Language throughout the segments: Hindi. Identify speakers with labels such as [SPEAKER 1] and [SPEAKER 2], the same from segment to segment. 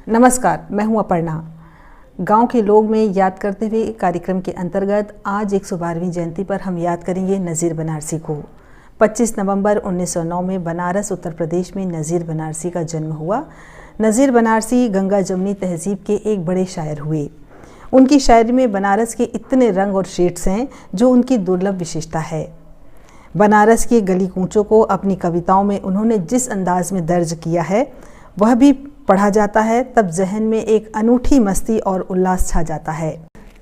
[SPEAKER 1] नमस्कार, मैं हूं अपर्णा। गांव के लोग में याद करते हुए कार्यक्रम के अंतर्गत आज 112वीं जयंती पर हम याद करेंगे नज़ीर बनारसी को। 25 नवंबर 1909 में बनारस उत्तर प्रदेश में नज़ीर बनारसी का जन्म हुआ। नज़ीर बनारसी गंगा जमुनी तहजीब के एक बड़े शायर हुए। उनकी शायरी में बनारस के इतने रंग और शेड्स हैं जो उनकी दुर्लभ विशेषता है। बनारस के गली कूचों को अपनी कविताओं में उन्होंने जिस अंदाज में दर्ज किया है वह भी पढ़ा जाता है तब जहन में एक अनूठी मस्ती और उल्लास छा जाता है।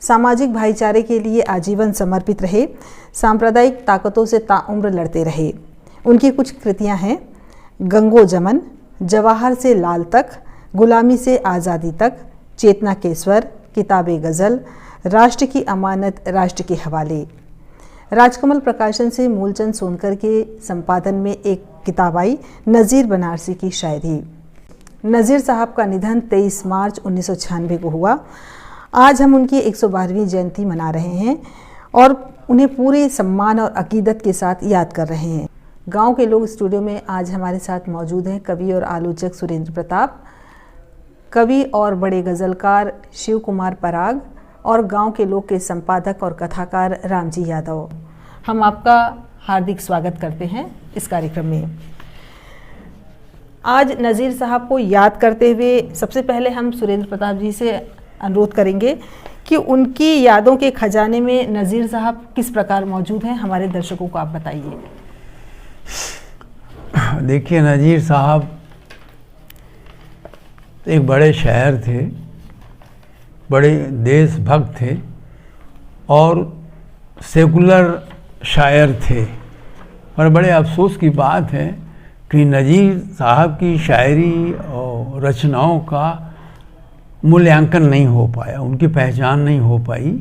[SPEAKER 1] सामाजिक भाईचारे के लिए आजीवन समर्पित रहे, सांप्रदायिक ताकतों से ताउम्र लड़ते रहे। उनकी कुछ कृतियां हैं: गंगो जमन, जवाहर से लाल तक, गुलामी से आज़ादी तक, चेतना के स्वर, किताबे गज़ल, राष्ट्र की अमानत राष्ट्र के हवाले। राजकमल प्रकाशन से मूलचंद सोनकर के संपादन में एक किताब आई, नज़ीर बनारसी की शायरी। नज़ीर साहब का निधन 23 मार्च 1996 को हुआ। आज हम उनकी 112वीं जयंती मना रहे हैं और उन्हें पूरे सम्मान और अकीदत के साथ याद कर रहे हैं। गांव के लोग स्टूडियो में आज हमारे साथ मौजूद हैं कवि और आलोचक सुरेंद्र प्रताप, कवि और बड़े गज़लकार शिव कुमार पराग और गांव के लोग के संपादक और कथाकार रामजी यादव। हम आपका हार्दिक स्वागत करते हैं इस कार्यक्रम में। आज नज़ीर साहब को याद करते हुए सबसे पहले हम सुरेंद्र प्रताप जी से अनुरोध करेंगे कि उनकी यादों के खजाने में नज़ीर साहब किस प्रकार मौजूद हैं, हमारे दर्शकों को आप बताइए।
[SPEAKER 2] देखिए, नज़ीर साहब एक बड़े शायर थे, बड़े देशभक्त थे और सेकुलर शायर थे। और बड़े अफसोस की बात है कि नज़ीर साहब की शायरी और रचनाओं का मूल्यांकन नहीं हो पाया, उनकी पहचान नहीं हो पाई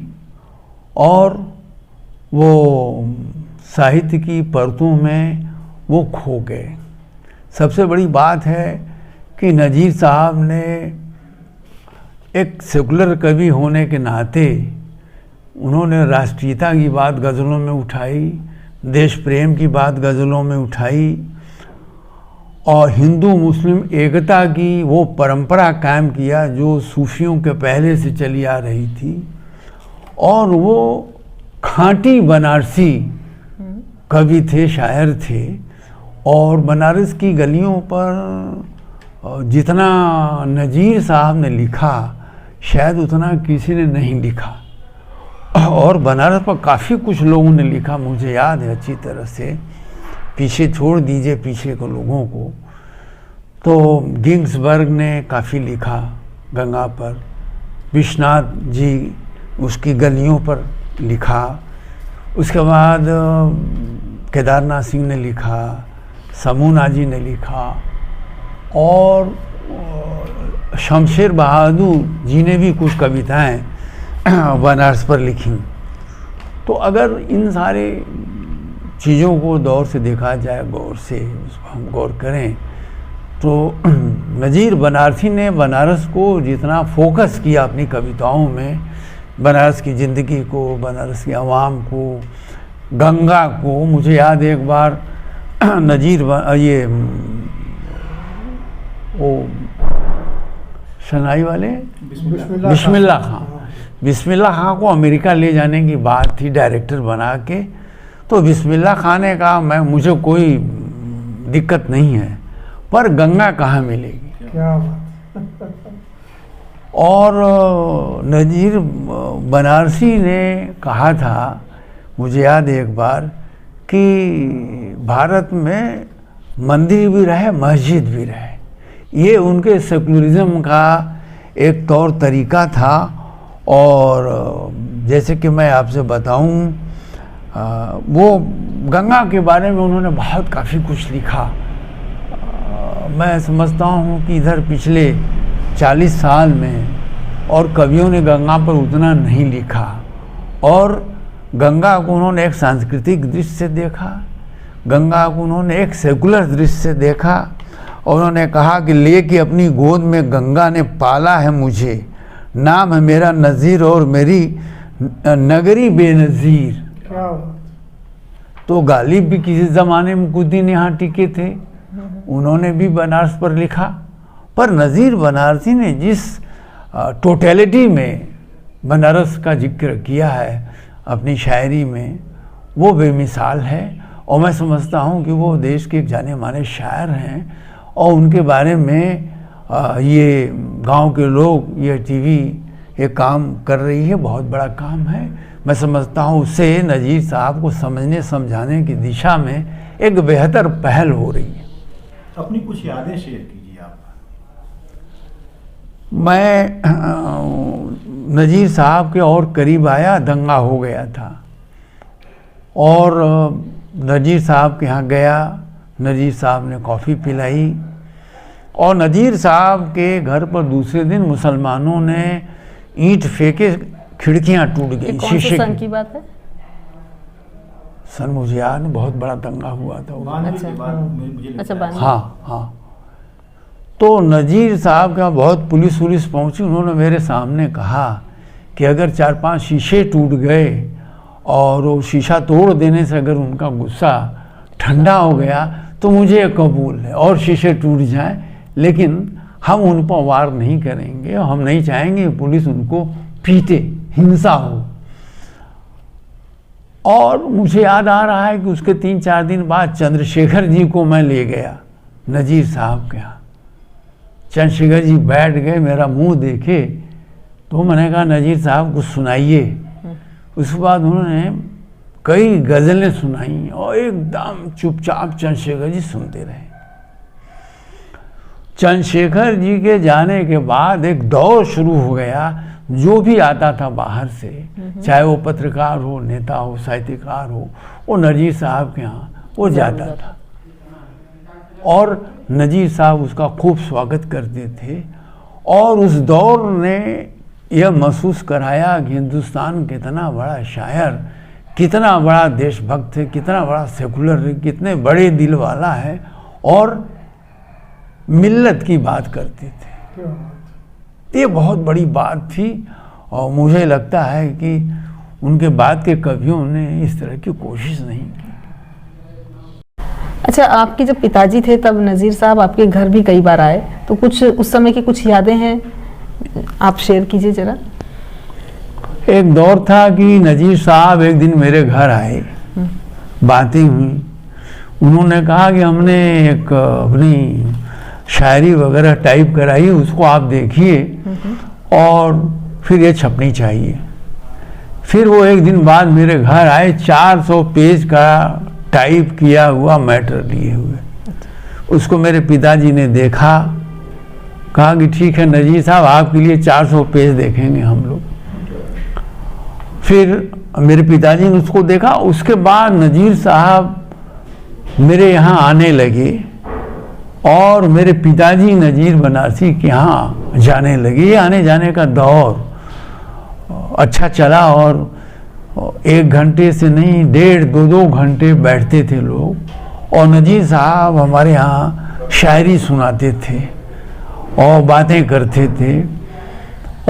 [SPEAKER 2] और वो साहित्य की परतों में वो खो गए। सबसे बड़ी बात है कि नज़ीर साहब ने एक सेकुलर कवि होने के नाते उन्होंने राष्ट्रीयता की बात गज़लों में उठाई, देश प्रेम की बात गज़लों में उठाई और हिंदू मुस्लिम एकता की वो परंपरा कायम किया जो सूफियों के पहले से चली आ रही थी। और वो खाँटी बनारसी कवि थे, शायर थे। और बनारस की गलियों पर जितना नज़ीर साहब ने लिखा शायद उतना किसी ने नहीं लिखा। और बनारस पर काफ़ी कुछ लोगों ने लिखा, मुझे याद है अच्छी तरह से। पीछे छोड़ दीजिए पीछे के लोगों को, तो गिंग्सबर्ग ने काफ़ी लिखा गंगा पर, विश्वनाथ जी उसकी गलियों पर लिखा, उसके बाद केदारनाथ सिंह ने लिखा, समूना जी ने लिखा और शमशेर बहादुर जी ने भी कुछ कविताएं बनारस पर लिखी। तो अगर इन सारे चीज़ों को दौर से देखा जाए, गौर से उसको हम गौर करें, तो नज़ीर बनारसी ने बनारस को जितना फोकस किया अपनी कविताओं में, बनारस की ज़िंदगी को, बनारस की आवाम को, गंगा को। मुझे याद है एक बार नज़ीर ये वो शनाई वाले बिस्मिल्लाह खां, बिस्मिल्लाह खां को अमेरिका ले जाने की बात थी डायरेक्टर बना के। तो बिस्मिल्लाह खां ने कहा मुझे कोई दिक्कत नहीं है पर गंगा कहाँ मिलेगी।
[SPEAKER 3] क्या
[SPEAKER 2] और नज़ीर बनारसी ने कहा था, मुझे याद है एक बार, कि भारत में मंदिर भी रहे मस्जिद भी रहे। ये उनके सेकुलरिज्म का एक तौर तरीका था। और जैसे कि मैं आपसे बताऊं, वो गंगा के बारे में उन्होंने बहुत काफ़ी कुछ लिखा। मैं समझता हूँ कि इधर पिछले 40 साल में और कवियों ने गंगा पर उतना नहीं लिखा। और गंगा को उन्होंने एक सांस्कृतिक दृष्टि से देखा, गंगा को उन्होंने एक सेकुलर दृष्टि से देखा। और उन्होंने कहा कि लेके अपनी गोद में गंगा ने पाला है मुझे, नाम है मेरा नज़ीर और मेरी नगरी बेनज़ीर। तो गालिब भी किसी ज़माने में कुछ दिन यहाँ टिके थे, उन्होंने भी बनारस पर लिखा। पर नज़ीर बनारसी ने जिस टोटलिटी में बनारस का जिक्र किया है अपनी शायरी में, वो बेमिसाल है। और मैं समझता हूँ कि वो देश के एक जाने माने शायर हैं और उनके बारे में ये गांव के लोग, ये टीवी ये काम कर रही है, बहुत बड़ा काम है। मैं समझता हूँ उससे नज़ीर साहब को समझने समझाने की दिशा में एक बेहतर पहल हो रही है।
[SPEAKER 3] अपनी कुछ यादें शेयर कीजिए आप।
[SPEAKER 2] मैं नज़ीर साहब के और करीब आया, दंगा हो गया था और नज़ीर साहब के यहाँ गया। नज़ीर साहब ने कॉफ़ी पिलाई और नज़ीर साहब के घर पर दूसरे दिन मुसलमानों ने ईंट फेंके, खिड़कियाँ टूट गई।
[SPEAKER 1] शीशे सन की बात है?
[SPEAKER 2] सन मुझे याद नहीं, बहुत बड़ा दंगा हुआ था।
[SPEAKER 1] अच्छा,
[SPEAKER 2] हाँ। तो नज़ीर साहब का बहुत पुलिस पहुंची। उन्होंने मेरे सामने कहा कि अगर 4-5 शीशे टूट गए और वो शीशा तोड़ देने से अगर उनका गुस्सा ठंडा हो गया तो मुझे कबूल है, और शीशे टूट जाएं, लेकिन हम उन पर वार नहीं करेंगे और हम नहीं चाहेंगे पुलिस उनको पीटे, हिंसा हो। और मुझे याद आ रहा है कि उसके 3-4 दिन बाद चंद्रशेखर जी को मैं ले गया नज़ीर साहब के यहाँ। चंद्रशेखर जी बैठ गए, मेरा मुंह देखे तो मैंने कहा नज़ीर साहब कुछ सुनाइए। उसके बाद उन्होंने कई गज़लें सुनाई और एकदम चुपचाप चंद्रशेखर जी सुनते रहे। चंद्रशेखर जी के जाने के बाद एक दौर शुरू हो गया। जो भी आता था बाहर से, चाहे वो पत्रकार हो, नेता हो, साहित्यकार हो, वो नज़ीर साहब के यहाँ वो जाता था और नज़ीर साहब उसका खूब स्वागत करते थे। और उस दौर ने यह महसूस कराया कि हिंदुस्तान कितना बड़ा शायर, कितना बड़ा देशभक्त है, कितना बड़ा सेकुलर है, कितने बड़े दिल वाला है और मिल्लत की बात करते थे। ये बहुत बड़ी बात थी और मुझे लगता है कि उनके बाद के कवियों ने इस तरह की कोशिश नहीं की।
[SPEAKER 1] अच्छा, आपके जब पिताजी थे तब नज़ीर साहब आपके घर भी कई बार आए, तो कुछ उस समय की कुछ यादें हैं, आप शेयर कीजिए जरा।
[SPEAKER 2] एक दौर था कि नज़ीर साहब एक दिन मेरे घर आए, बातें हुई। उन्होंने कहा कि हमने एक अपनी शायरी वगैरह टाइप कराई, उसको आप देखिए और फिर ये छपनी चाहिए। फिर वो एक दिन बाद मेरे घर आए, 400 पेज का टाइप किया हुआ मैटर लिए हुए। उसको मेरे पिताजी ने देखा, कहा कि ठीक है नज़ीर साहब, आपके लिए 400 पेज देखेंगे हम लोग। फिर मेरे पिताजी ने उसको देखा। उसके बाद नज़ीर साहब मेरे यहाँ आने लगे और मेरे पिताजी नज़ीर बनारसी के यहाँ जाने लगे। ये आने जाने का दौर अच्छा चला और 1 घंटे से नहीं 1.5-2 घंटे बैठते थे लोग और नज़ीर साहब हमारे यहाँ शायरी सुनाते थे और बातें करते थे।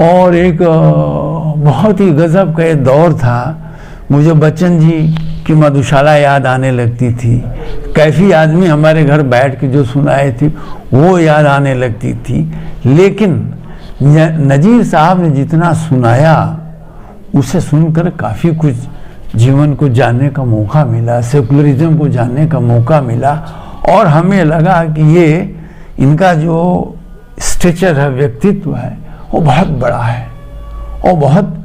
[SPEAKER 2] और एक बहुत ही गज़ब का एक दौर था। मुझे बच्चन जी की मधुशाला याद आने लगती थी, कैफी आदमी हमारे घर बैठ के जो सुनाए थे वो याद आने लगती थी। लेकिन नज़ीर साहब ने जितना सुनाया उसे सुनकर काफ़ी कुछ जीवन को जानने का मौका मिला, सेकुलरिज्म को जानने का मौका मिला और हमें लगा कि ये इनका जो स्ट्रक्चर है, व्यक्तित्व है, वो बहुत बड़ा है और बहुत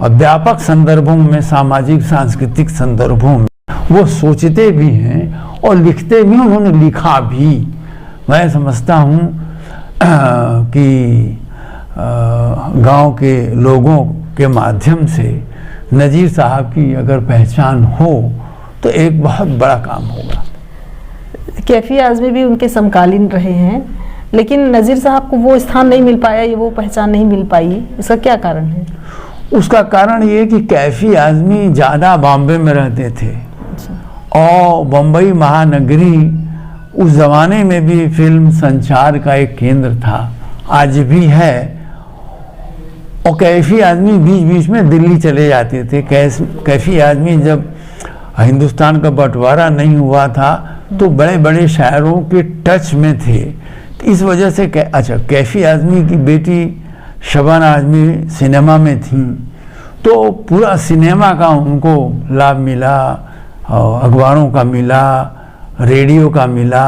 [SPEAKER 2] व्यापक संदर्भों में, सामाजिक सांस्कृतिक संदर्भों में वो सोचते भी हैं और लिखते भी, उन्होंने लिखा भी। मैं समझता हूँ कि गांव के लोगों के माध्यम से नज़ीर साहब की अगर पहचान हो तो एक बहुत बड़ा काम होगा।
[SPEAKER 1] कैफी आज़मी भी उनके समकालीन रहे हैं, लेकिन नज़ीर साहब को वो स्थान नहीं मिल पाया, ये वो पहचान नहीं मिल पाई, इसका क्या कारण है?
[SPEAKER 2] उसका कारण ये कि कैफी आज़मी ज़्यादा बॉम्बे में रहते थे और बम्बई महानगरी उस ज़माने में भी फिल्म संचार का एक केंद्र था, आज भी है। और कैफी आज़मी बीच बीच में दिल्ली चले जाते थे। कैफी आज़मी जब हिंदुस्तान का बंटवारा नहीं हुआ था तो बड़े बड़े शायरों के टच में थे। इस वजह से अच्छा, कैफी आज़मी की बेटी शबाना आज़मी सिनेमा में थी, तो पूरा सिनेमा का उनको लाभ मिला, अखबारों का मिला, रेडियो का मिला।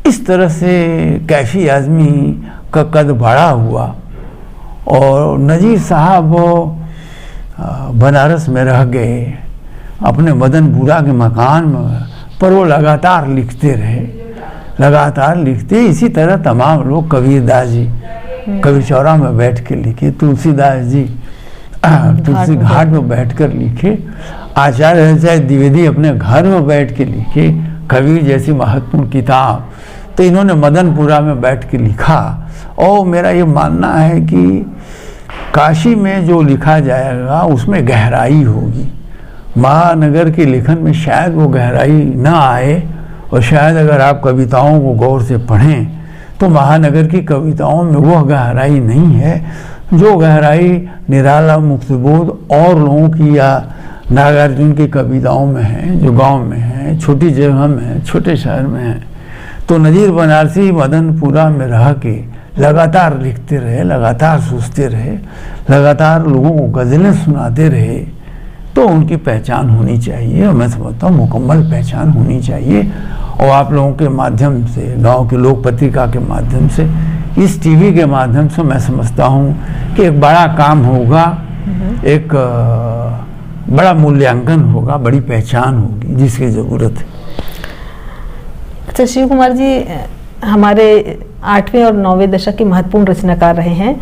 [SPEAKER 2] इस तरह से कैफी आज़मी का कद बड़ा हुआ। और नज़ीर साहब बनारस में रह गए अपने मदनपुरा के मकान में, पर वो लगातार लिखते रहे, लगातार लिखते। इसी तरह तमाम लोग, कबीरदास जी कबीर चौरा में बैठ के लिखे, तुलसीदास जी तुलसी घाट में बैठ कर लिखे, आचार्य चाहे द्विवेदी अपने घर में बैठ के लिखे कबीर जैसी महत्वपूर्ण किताब। तो इन्होंने मदनपुरा में बैठ के लिखा। और मेरा ये मानना है कि काशी में जो लिखा जाएगा उसमें गहराई होगी। महानगर के लेखन में शायद वो गहराई ना आए, और शायद अगर आप कविताओं को गौर से पढ़ें तो महानगर की कविताओं में वह गहराई नहीं है जो गहराई निराला, मुक्तिबोध और लोगों की या नागार्जुन की कविताओं में है, जो गांव में है, छोटी जगह में है, छोटे शहर में है। तो नज़ीर बनारसी मदनपुरा में रह के लगातार लिखते रहे, लगातार सोचते रहे, लगातार लोगों को गज़लें सुनाते रहे। तो उनकी पहचान होनी चाहिए, और मैं समझता हूँ मुकम्मल पहचान होनी चाहिए। और आप लोगों के माध्यम से, गांव के लोक पत्रिका के माध्यम से, इस टीवी के माध्यम से मैं समझता हूँ कि एक बड़ा काम होगा, एक बड़ा मूल्यांकन होगा, बड़ी पहचान होगी जिसकी ज़रूरत है।
[SPEAKER 1] अच्छा शिव कुमार जी, हमारे 8वें और 9वें दशक के महत्वपूर्ण रचनाकार रहे हैं।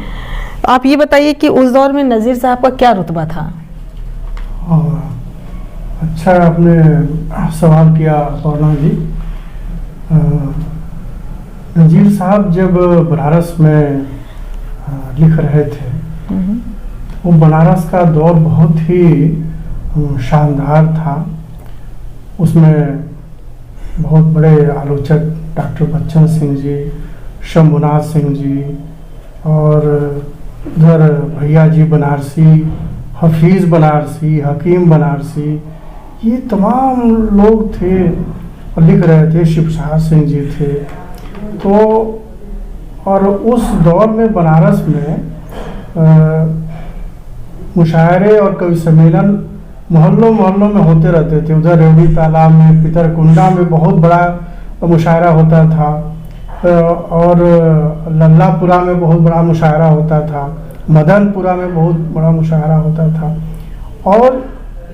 [SPEAKER 1] आप ये बताइए कि उस दौर में नज़ीर साहब का क्या रुतबा था?
[SPEAKER 4] अच्छा आपने सवाल किया पौर्णा जी। नज़ीर साहब जब बनारस में लिख रहे थे, वो बनारस का दौर बहुत ही शानदार था। उसमें बहुत बड़े आलोचक डॉक्टर बच्चन सिंह जी, शंभुनाथ सिंह जी, और उधर भैया जी बनारसी, हफीज़ बनारसी, हकीम बनारसी, ये तमाम लोग थे और लिख रहे थे। शिवशाह सिंह जी थे। तो और उस दौर में बनारस में मुशायरे और कवि सम्मेलन मोहल्लों मोहल्लों में होते रहते थे। उधर रेवड़ी तालाब में, पितरकुंडा में बहुत बड़ा मुशायरा होता था, और लल्लापुरा में बहुत बड़ा मुशायरा होता था, मदनपुरा में बहुत बड़ा मुशायरा होता था। और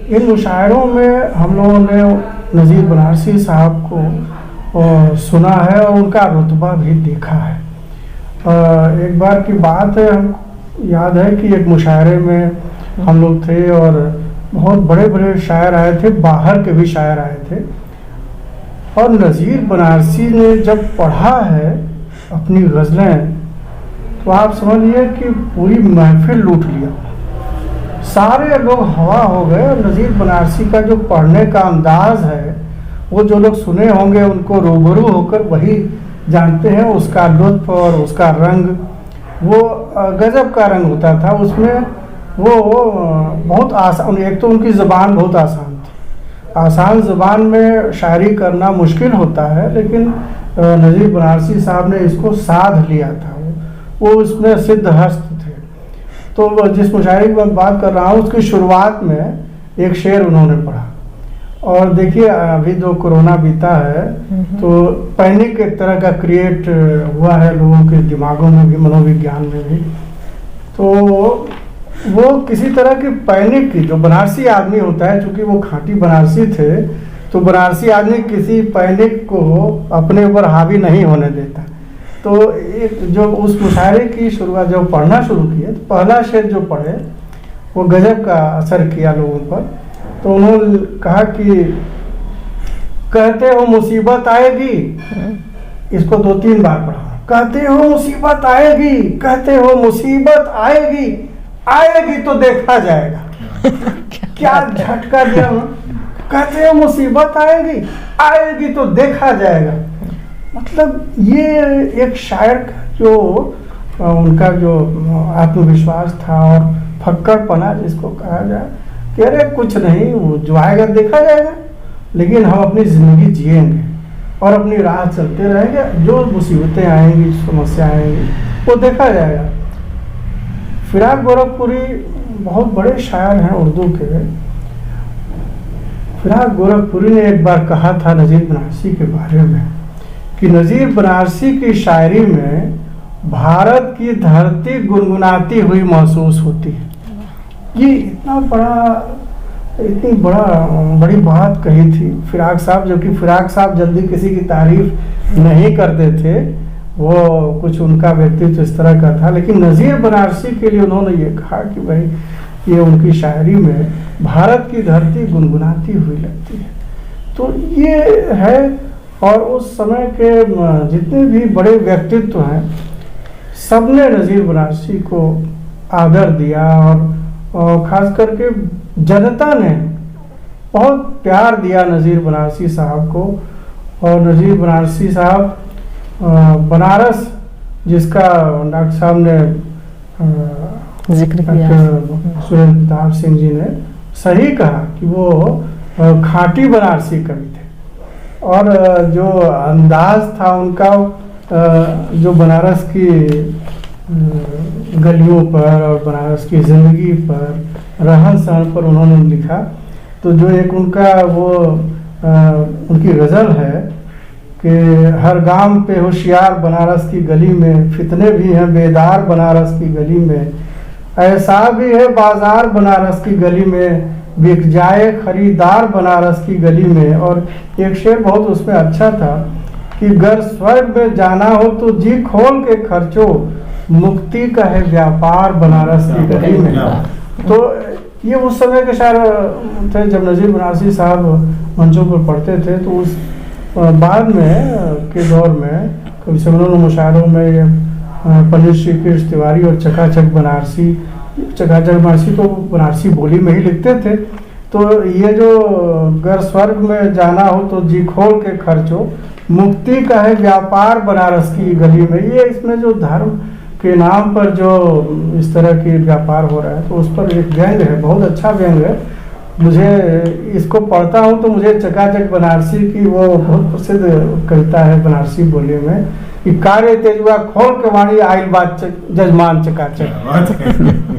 [SPEAKER 4] इन मुशायरों में हम लोगों ने नज़ीर बनारसी साहब को सुना है और उनका रुतबा भी देखा है। एक बार की बात है, हम याद है कि एक मुशायरे में हम लोग थे और बहुत बड़े बड़े शायर आए थे, बाहर के भी शायर आए थे। और नज़ीर बनारसी ने जब पढ़ा है अपनी गज़लें, तो आप समझिए कि पूरी महफिल लूट लिया, सारे लोग हवा हो गए। और नज़ीर बनारसी का जो पढ़ने का अंदाज है, वो जो लोग सुने होंगे उनको रूबरू होकर वही जानते हैं। उसका लुत्फ और उसका रंग, वो गजब का रंग होता था उसमें। वो बहुत आसान, एक तो उनकी ज़बान बहुत आसान थी। आसान ज़बान में शायरी करना मुश्किल होता है, लेकिन नज़ीर बनारसी साहब ने इसको साध लिया था। वो उसमें सिद्ध हस्त थे। तो जिस मुशायरे की मैं बात कर रहा हूँ, उसकी शुरुआत में एक शेर उन्होंने पढ़ा। और देखिए अभी जो कोरोना बीता है, तो पैनिक एक तरह का क्रिएट हुआ है लोगों के दिमागों में भी, मनोविज्ञान में भी। तो वो किसी तरह की पैनिक की, जो बनारसी आदमी होता है, चूंकि वो खांटी बनारसी थे, तो बनारसी आदमी किसी पैनिक को अपने ऊपर हावी नहीं होने देता। तो एक जो उस मुशायरे की शुरुआत जब पढ़ना शुरू किया, तो पहला शेर जो पढ़े वो गजब का असर किया लोगों पर। तो उन्होंने कहा कि कहते हो मुसीबत आएगी, इसको 2-3 बार पढ़ा। कहते हो मुसीबत आएगी, कहते हो मुसीबत आएगी, आएगी तो देखा जाएगा। क्या झटका दिया। कहते हो मुसीबत आएगी, आएगी तो देखा जाएगा। मतलब ये एक शायर का जो उनका जो आत्मविश्वास था और फक्कड़पना जिसको कहा जाए, कि अरे कुछ नहीं, वो जो आएगा देखा जाएगा, लेकिन हम अपनी ज़िंदगी जिएंगे और अपनी राह चलते रहेंगे। जो मुसीबतें आएंगी, समस्या आएंगी, वो देखा जाएगा। फिराक गोरखपुरी बहुत बड़े शायर हैं उर्दू के। फिराक गोरखपुरी ने एक बार कहा था नज़ीर बनारसी के बारे में कि नज़ीर बनारसी की शायरी में भारत की धरती गुनगुनाती हुई महसूस होती है। ये इतनी बड़ी बात कही थी फिराक साहब, जो कि फिराक साहब जल्दी किसी की तारीफ नहीं करते थे, वो कुछ उनका व्यक्तित्व इस तरह का था। लेकिन नज़ीर बनारसी के लिए उन्होंने ये कहा कि भाई ये उनकी शायरी में भारत की धरती गुनगुनाती हुई लगती है। तो ये है। और उस समय के जितने भी बड़े व्यक्तित्व हैं, सबने नज़ीर बनारसी को आदर दिया और ख़ास करके जनता ने बहुत प्यार दिया नज़ीर बनारसी साहब को। और नज़ीर बनारसी साहब बनारस, जिसका डॉक्टर साहब ने
[SPEAKER 1] जिक्र किया,
[SPEAKER 4] सुरेंद्र प्रताप सिंह जी ने सही कहा कि वो खाटी बनारसी कवि थे। और जो अंदाज था उनका, जो बनारस की गलियों पर और बनारस की ज़िंदगी पर, रहन सहन पर उन्होंने लिखा। तो जो एक उनका वो उनकी गज़ल है कि हर गांव पे होशियार बनारस की गली में, फितने भी हैं बेदार बनारस की गली में, ऐसा भी है बाजार बनारस की गली में, बिक जाए खरीदार बनारस की गली में। और एक शेर बहुत उसमें अच्छा था कि गर स्वर्ग में जाना हो तो जी खोल के खर्चो, मुक्ति का है व्यापार बनारस की गली में। तो ये उस समय के शायर थे जब नज़ीर बनारसी साहब मंचों पर पढ़ते थे। तो उस बाद में के दौर में कवि सम्मेलन मुशायरों में पंडित श्री कृष्ण तिवारी और चकाचक बनारसी तो बनारसी बोली में ही लिखते थे। तो ये जो गर स्वर्ग में जाना हो तो जी खोल के खर्चो, मुक्ति का है व्यापार बनारस की गली में, ये इसमें जो धर्म के नाम पर जो इस तरह की व्यापार हो रहा है, तो उस पर एक व्यंग है, बहुत अच्छा व्यंग है। मुझे इसको पढ़ता हूँ तो मुझे चकाचक बनारसी की वो बहुत प्रसिद्ध कविता है बनारसी बोली में कि कार्य तेजुआ खोल के वाणी आइल बात जजमान चकाचक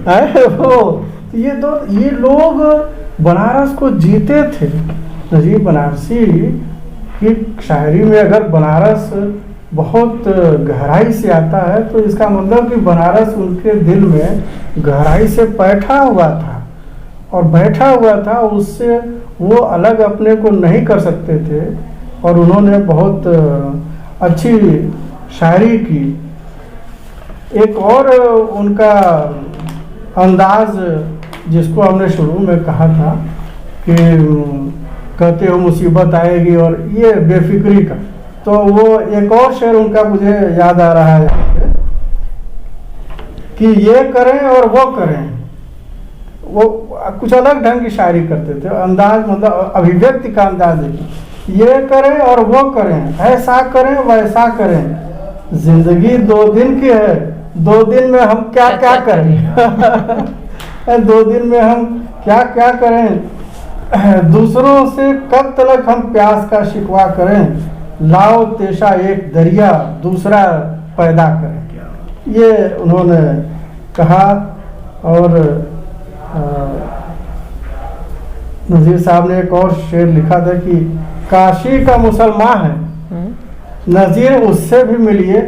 [SPEAKER 4] है वो। ये लोग बनारस को जीते थे। नज़ीर बनारसी की शायरी में अगर बनारस बहुत गहराई से आता है तो इसका मतलब कि बनारस उनके दिल में गहराई से बैठा हुआ था और बैठा हुआ था, उससे वो अलग अपने को नहीं कर सकते थे। और उन्होंने बहुत अच्छी शायरी की। एक और उनका अंदाज जिसको हमने शुरू में कहा था कि कहते हो मुसीबत आएगी, और ये बेफिक्री का, तो वो एक और शेर उनका मुझे याद आ रहा है कि ये करें और वो करें। वो कुछ अलग ढंग की शायरी करते थे, अंदाज मतलब अभिव्यक्ति का अंदाज है। ये करें और वो करें, ऐसा करें वैसा करें, जिंदगी 2 दिन की है, 2 दिन में हम क्या क्या करें 2 दिन में हम क्या क्या करें, दूसरों से कब तक हम प्यास का शिकवा करें, लाओ तेशा एक दरिया दूसरा पैदा करें, ये उन्होंने कहा। और नज़ीर साहब ने एक और शेर लिखा था कि काशी का मुसलमान है नज़ीर उससे भी मिलिए,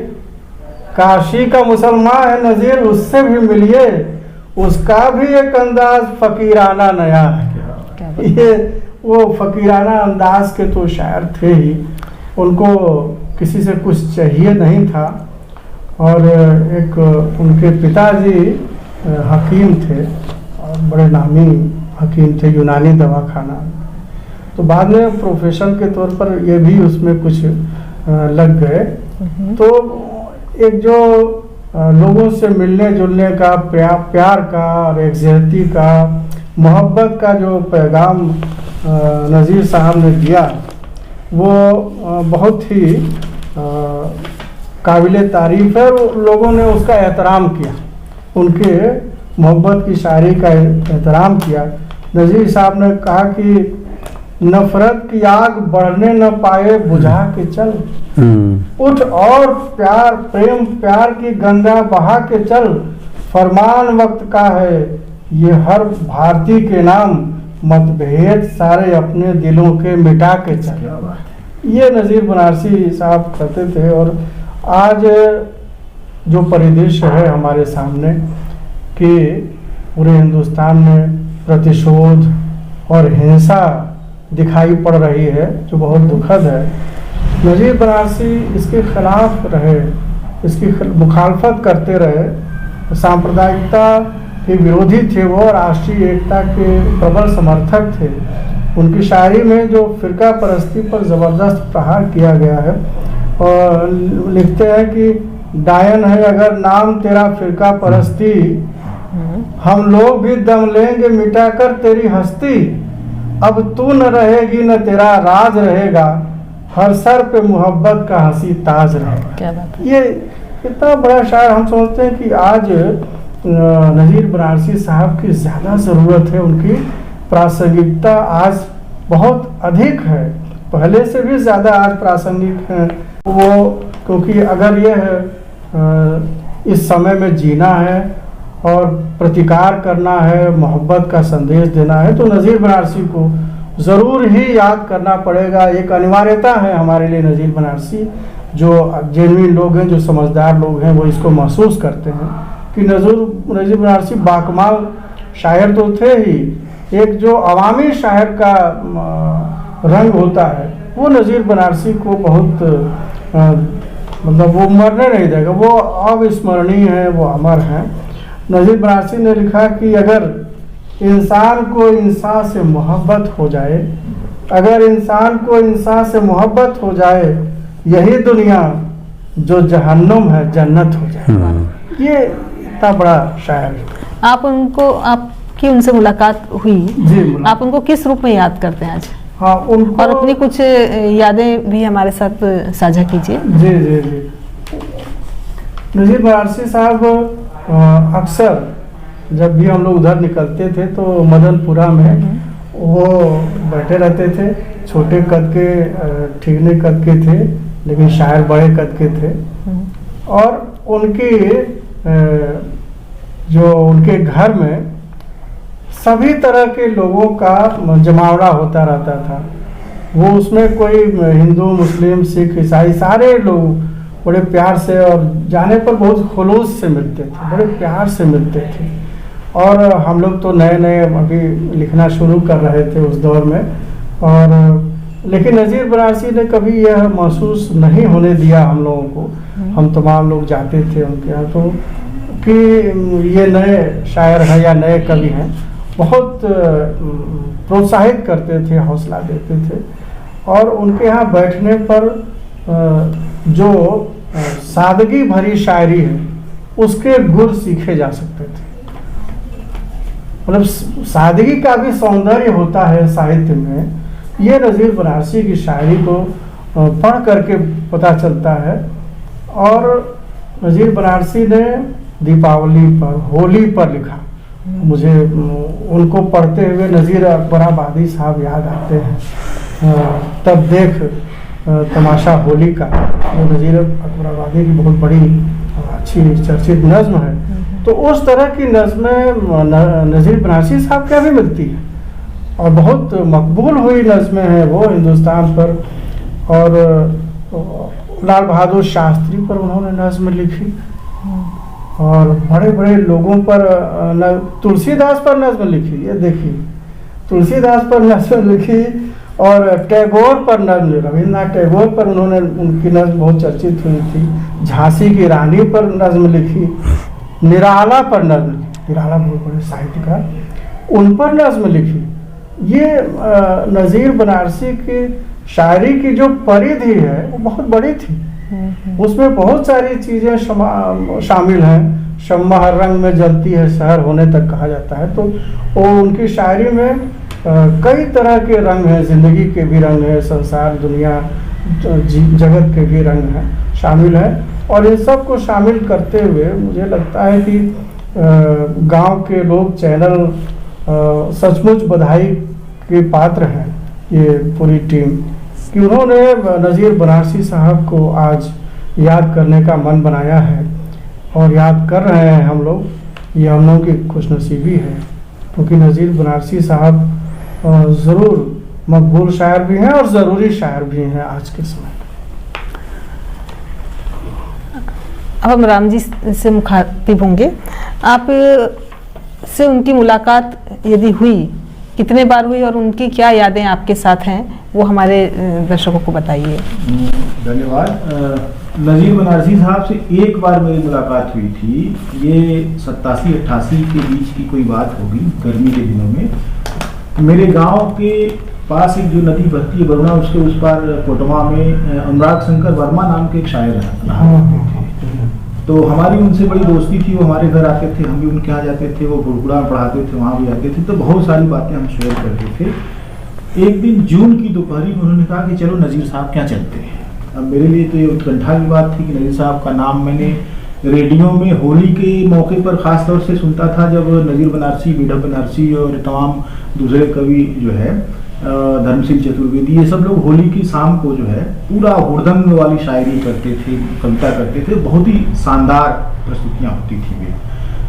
[SPEAKER 4] काशी का मुसलमान है नज़ीर उससे भी मिलिए, उसका भी एक अंदाज फकीराना नया है। ये वो फकीराना अंदाज के तो शायर थे ही, उनको किसी से कुछ चाहिए नहीं था। और एक उनके पिताजी हकीम थे, बड़े नामी हकीम थे, यूनानी दवाखाना। तो बाद में प्रोफेशन के तौर पर ये भी उसमें कुछ लग गए। तो एक जो लोगों से मिलने जुलने का, प्यार का और एकजुटती का, मोहब्बत का जो पैगाम नज़ीर साहब ने दिया, वो बहुत ही काबिल तारीफ़ है। लोगों ने उसका एहतराम किया, उनके मोहब्बत की शायरी का एहतराम किया। नज़ीर साहब ने कहा कि नफरत की आग बढ़ने न पाए बुझा के चल। उठ और प्यार प्रेम प्यार की गंगा बहा के चल। फरमान वक्त का है ये हर भारतीय के नाम, मतभेद सारे अपने दिलों के मिटा के चल। ये नज़ीर बनारसी साहब कहते थे। और आज जो परिदृश्य है हमारे सामने कि पूरे हिंदुस्तान में प्रतिशोध और हिंसा दिखाई पड़ रही है, जो बहुत दुखद है। नज़ीर बनारसी इसके खिलाफ रहे, इसकी मुखालफत करते रहे, सांप्रदायिकता के विरोधी थे वो, राष्ट्रीय एकता के प्रबल समर्थक थे। उनकी शायरी में जो फिरका परस्ती पर ज़बरदस्त प्रहार किया गया है, और लिखते हैं कि डायन है अगर नाम तेरा फिरका परस्ती, हम लोग भी दम लेंगे मिटाकर तेरी हस्ती। अब तू न रहेगी न तेरा राज रहेगा, हर सर पे मोहब्बत का हंसी ताज रहेगा।
[SPEAKER 1] क्या बात है।
[SPEAKER 4] ये इतना बड़ा शायर, हम सोचते हैं कि आज नज़ीर बनारसी साहब की ज़्यादा ज़रूरत है। उनकी प्रासंगिकता आज बहुत अधिक है, पहले से भी ज़्यादा आज प्रासंगिक है वो, क्योंकि अगर यह इस समय में जीना है और प्रतिकार करना है, मोहब्बत का संदेश देना है, तो नज़ीर बनारसी को ज़रूर ही याद करना पड़ेगा। एक अनिवार्यता है हमारे लिए। नज़ीर बनारसी जो जेन्युइन लोग हैं, जो समझदार लोग हैं, वो इसको महसूस करते हैं कि नज़ीर बनारसी बाकमाल शायर तो थे ही, एक जो अवामी शायर का रंग होता है वो नज़ीर बनारसी को बहुत मतलब वो मरने नहीं देगा, वो अविस्मरणीय है, वो अमर हैं। नज़ीर बनारसी ने लिखा कि अगर इंसान को इंसान से मोहब्बत हो जाए, अगर इंसान को इंसान से मोहब्बत हो जाए, यही दुनिया जो जहन्नुम है जन्नत हो जाए। ये इतना बड़ा शायर है।
[SPEAKER 1] आपकी उनसे मुलाकात हुई
[SPEAKER 4] जी,
[SPEAKER 1] आप उनको किस रूप में याद करते हैं आज?
[SPEAKER 4] हाँ, उनको
[SPEAKER 1] और अपनी कुछ यादें भी हमारे साथ साझा कीजिए।
[SPEAKER 4] जी जी जी। नज़ीर बनारसी साहब अक्सर जब भी हम लोग उधर निकलते थे तो मदनपुरा में वो बैठे रहते थे। छोटे कद के, ठीक नहीं कद के थे, लेकिन शायर बड़े कद के थे। और उनकी जो उनके घर में सभी तरह के लोगों का जमावड़ा होता रहता था। वो उसमें कोई हिंदू, मुस्लिम, सिख, ईसाई सारे लोग बड़े प्यार से, और जाने पर बहुत खुलूस से मिलते थे, बड़े प्यार से मिलते थे। और हम लोग तो नए नए अभी लिखना शुरू कर रहे थे उस दौर में, और लेकिन नज़ीर बनारसी ने कभी यह महसूस नहीं होने दिया हम लोगों को। हम तमाम लोग जाते थे उनके यहाँ तो कि ये नए शायर हैं या नए कवि हैं, बहुत प्रोत्साहित करते थे, हौसला देते थे। और उनके यहाँ बैठने पर जो सादगी भरी शायरी है उसके गुर सीखे जा सकते थे। मतलब सादगी का भी सौंदर्य होता है साहित्य में, ये नज़ीर बनारसी की शायरी को पढ़ करके पता चलता है। और नज़ीर बनारसी ने दीपावली पर, होली पर लिखा। मुझे उनको पढ़ते हुए नज़ीर अकबराबादी साहब याद आते हैं। तब देख तमाशा होली का, जो नज़ीर अकबराबादी की बहुत बड़ी अच्छी चर्चित नज़्म है। तो उस तरह की नज़्में नज़ीर बनारसी साहब क्या भी मिलती है, और बहुत मकबूल हुई नज़्में हैं वो हिंदुस्तान पर। और लाल बहादुर शास्त्री पर उन्होंने नज़्म लिखी, और बड़े बड़े लोगों पर, तुलसीदास पर नज़्म लिखी। ये देखिए, तुलसीदास पर नज़्म लिखी, और टैगोर पर नज़्म, रविन्द्रनाथ टैगोर पर उन्होंने, उनकी नज़्म बहुत चर्चित हुई थी। झांसी की रानी पर नज़्म लिखी, निराला पर नज़्म लिखी, निराला बहुत बड़े साहित्यकार, उन पर नज़्म लिखी। ये नज़ीर बनारसी की शायरी की जो परिधि है वो बहुत बड़ी थी। उसमें बहुत सारी चीज़ें शामिल हैं। शम्मा हर रंग में जलती है शहर होने तक कहा जाता है। तो वो उनकी शायरी में कई तरह के रंग हैं, ज़िंदगी के भी रंग हैं, संसार, दुनिया, जगत के भी रंग हैं, शामिल हैं। और इन सब को शामिल करते हुए मुझे लगता है कि गांव के लोग चैनल सचमुच बधाई के पात्र हैं ये पूरी टीम कि उन्होंने नज़ीर बनारसी साहब को आज याद करने का मन बनाया है और याद कर रहे हैं हम लोग। ये हम लोगों की खुशनसीबी है क्योंकि नज़ीर बनारसी साहब ज़रूर मकबूल शायर भी हैं और ज़रूरी शायर भी हैं आज के समय।
[SPEAKER 1] अब हम राम जी से मुखातिब होंगे। आप से उनकी मुलाकात यदि हुई, कितने बार हुई और उनकी क्या यादें आपके साथ हैं, वो हमारे दर्शकों को बताइए।
[SPEAKER 3] धन्यवाद। नज़ीर बनारसी साहब से एक बार मेरी मुलाकात हुई थी। ये 87-88 के बीच की कोई बात होगी, गर्मी के दिनों में। मेरे गांव के पास एक जो नदी बहती है वरुणा, उसके उस पार कोटवा में अनुराग शंकर वर्मा नाम के एक शायर रहा थे। तो हमारी उनसे बड़ी दोस्ती थी। वो हमारे घर आते थे, हम भी उनके यहाँ जाते थे। वो गुरुकुला में पढ़ाते थे, वहाँ भी आते थे। तो बहुत सारी बातें हम शेयर करते थे। एक दिन जून की दोपहरी में उन्होंने कहा कि चलो नज़ीर साहब क्या चलते हैं। अब मेरे लिए तो ये उत्कंठा की बात थी कि नज़ीर साहब का नाम मैंने रेडियो में होली के मौके पर ख़ास तौर से सुनता था, जब नज़ीर बनारसी, बीडा बनारसी और तमाम दूसरे कवि जो है धर्मसिंह चतुर्वेदी, ये सब लोग होली की शाम को जो है पूरा हुड़दंग वाली शायरी करते थे, कविता करते थे। बहुत ही शानदार प्रस्तुतियाँ होती थी वे।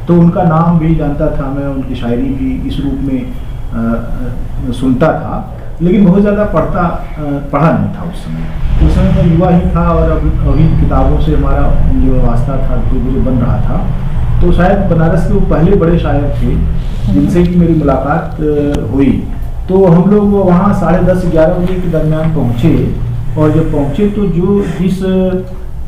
[SPEAKER 3] तो उनका नाम भी जानता था मैं, उनकी शायरी भी इस रूप में सुनता था, लेकिन बहुत ज़्यादा पढ़ा नहीं था उस समय। उस समय मैं युवा ही था और अभी किताबों से हमारा जो वास्ता था धीरे बन रहा था। तो शायद बनारस के वो पहले बड़े शायर थे जिनसे कि मेरी मुलाकात हुई। तो हम लोग वहाँ 10:30-11 बजे के दरमियान पहुँचे, और जब पहुँचे तो जिस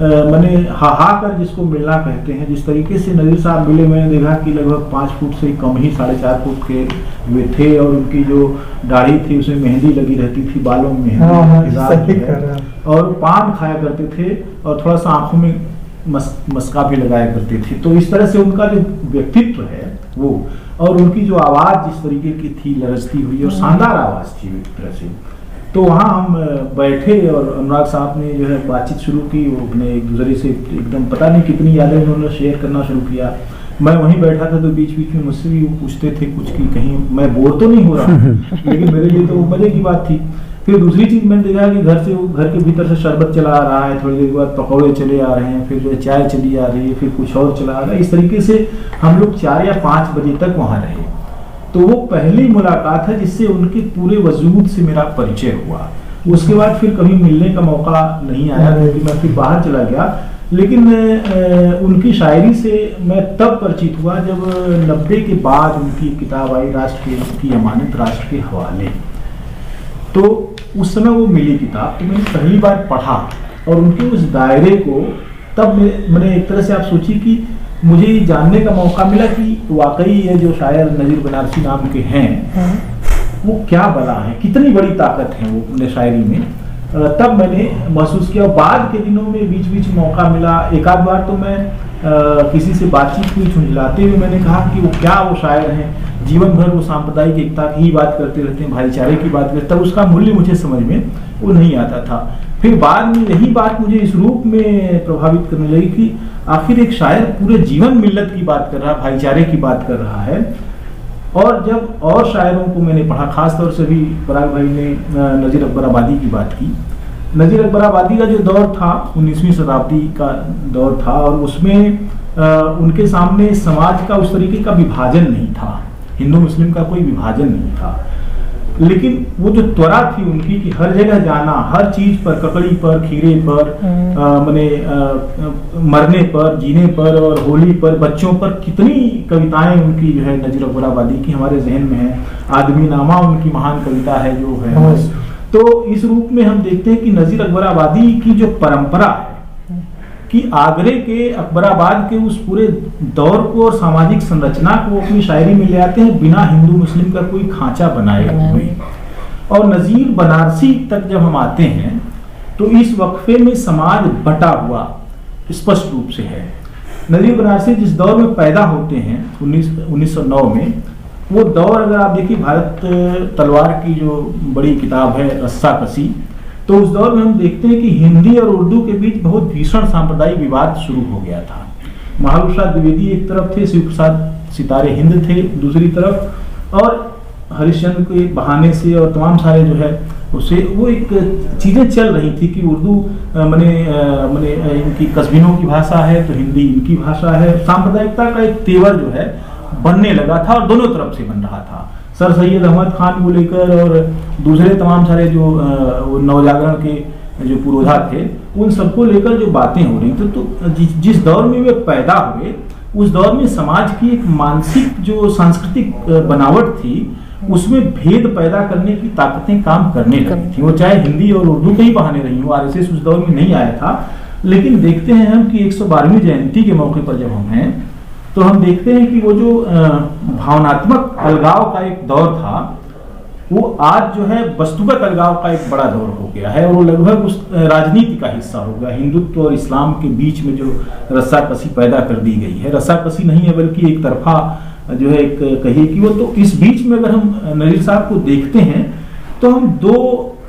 [SPEAKER 3] मैंने हाहाकार जिसको मिलना कहते हैं, जिस तरीके से नज़ीर साहब मिले, मैंने देखा कि लगभग 5 फुट से कम ही 4.5 फुट के वे थे, और उनकी जो दाढ़ी थी उसमें मेहंदी लगी रहती थी, बालों में मेहंदी, और पान खाया करते थे और थोड़ा सा आंखों में मस्का भी लगाया करते थे। तो इस तरह से उनका जो व्यक्तित्व है वो, और उनकी जो आवाज़ जिस तरीके की थी, लरजती हुई और शानदार आवाज़ थी एक तरह से। तो वहाँ हम बैठे और अनुराग साहब ने जो है बातचीत शुरू की। वो अपने एक दूसरे से एकदम पता नहीं कितनी यादें उन्होंने शेयर करना शुरू किया। मैं वहीं बैठा था, तो बीच बीच में मुझसे भी वो पूछते थे कुछ कि कहीं मैं बोर तो नहीं हो रहा, लेकिन मेरे लिए तो वो मजे की बात थी। फिर दूसरी चीज़ मैंने देखा कि घर के भीतर से शरबत चला आ रहा है, थोड़ी देर बाद पकौड़े चले आ रहे हैं, फिर जो है चाय चली आ रही है, फिर कुछ और चला आ रहा है। इस तरीके से हम लोग 4 या 5 बजे तक वहाँ रहे। तो वो पहली मुलाकात है जिससे उनके पूरे वजूद से मेरा परिचय हुआ। उसके बाद फिर कभी मिलने का मौका नहीं आया, क्योंकि मैं फिर बाहर चला गया। लेकिन उनकी शायरी से मैं तब परिचित हुआ जब 90 के बाद उनकी किताब आई, राष्ट्र की अमानत, राष्ट्र के हवाले। तो उस समय वो मिली किताब, तो मैंने पहली बार पढ़ा, और उनके उस दायरे को तब मैंने एक तरह से आप सोचिए कि मुझे जानने का मौका मिला कि वाकई ये जो शायर नज़ीर बनारसी नाम के हैं वो क्या बला है, कितनी बड़ी ताकत है वो अपने शायरी में। तब मैंने महसूस किया। बाद के दिनों में बीच बीच मौका मिला, एक आध बार तो मैं किसी से बातचीत हुई, झुंझलाते हुए मैंने कहा कि वो क्या वो शायर हैं, जीवन भर वो सांप्रदायिक एकता की ही बात करते रहते हैं, भाईचारे की बात करते। तब उसका मूल्य मुझे समझ में वो नहीं आता था। फिर बाद में यही बात मुझे इस रूप में प्रभावित करने लगी कि आखिर एक शायर पूरे जीवन मिल्लत की बात कर रहा है, भाईचारे की बात कर रहा है। और जब और शायरों को मैंने पढ़ा, खास तौर से भी पराग भाई ने नज़ीर अकबर आबादी की बात की। नज़ीर अकबर आबादी का जो दौर था 19वीं शताब्दी का दौर था, और उसमें उनके सामने समाज का उस तरीके का विभाजन नहीं था, हिंदू मुस्लिम का कोई विभाजन नहीं था। लेकिन वो जो त्वरा थी उनकी कि हर जगह जाना, हर चीज पर, ककड़ी पर, खीरे पर, मरने पर, जीने पर और होली पर, बच्चों पर, कितनी कविताएं उनकी जो है नज़ीर अकबर आबादी की हमारे जहन में है। आदमी नामा उनकी महान कविता है जो है। तो इस रूप में हम देखते हैं कि नज़ीर अकबर आबादी की जो परंपरा है कि आगरे के अकबराबाद के उस पूरे दौर को और सामाजिक संरचना को अपनी शायरी में ले आते हैं, बिना हिंदू मुस्लिम का कोई खांचा बनाए हुए। और नज़ीर बनारसी तक जब हम आते हैं तो इस वक्फे में समाज बटा हुआ स्पष्ट रूप से है। नज़ीर बनारसी जिस दौर में पैदा होते हैं 1909 में, वो दौर अगर आप देखिए, भारत तलवार की जो बड़ी किताब है रस्सा कसी, तो उस दौर में हम देखते हैं कि हिंदी और उर्दू के बीच बहुत भीषण सांप्रदायिक विवाद शुरू हो गया था। महावीर प्रसाद द्विवेदी एक तरफ थे, शिव प्रसाद सितारे हिंद थे दूसरी तरफ, और हरिश्चंद्र के बहाने से और तमाम सारे जो है उससे वो एक चीज़ें चल रही थी कि उर्दू मने इनकी कस्बिनों की भाषा है तो हिंदी इनकी भाषा है। सांप्रदायिकता का एक तेवर जो है बनने लगा था और दोनों तरफ से बन रहा था। सर सैयद अहमद खान को लेकर और दूसरे तमाम सारे जो नवजागरण के जो पुरोधा थे उन सबको लेकर जो बातें हो रही थी, तो जिस दौर में वे पैदा हुए उस दौर में समाज की एक मानसिक जो सांस्कृतिक बनावट थी उसमें भेद पैदा करने की ताकतें काम करने लगी थी। वो चाहे हिंदी और उर्दू के ही बहाने रही हो, आरएसएस उस दौर में नहीं आया था। लेकिन देखते हैं हम कि 112वीं जयंती के मौके पर जब हम हैं तो हम देखते हैं कि वो जो भावनात्मक अलगाव का एक दौर था वो आज जो है वस्तुगत अलगाव का एक बड़ा दौर हो गया है और वो लगभग उस राजनीति का हिस्सा हो गया। हिंदुत्व और इस्लाम के बीच में जो रस्साकसी पैदा कर दी गई है, रस्साकसी नहीं है बल्कि एक तरफा जो है एक कहिए कि वो, तो इस बीच में अगर हम नजीर साहब को देखते हैं तो हम दो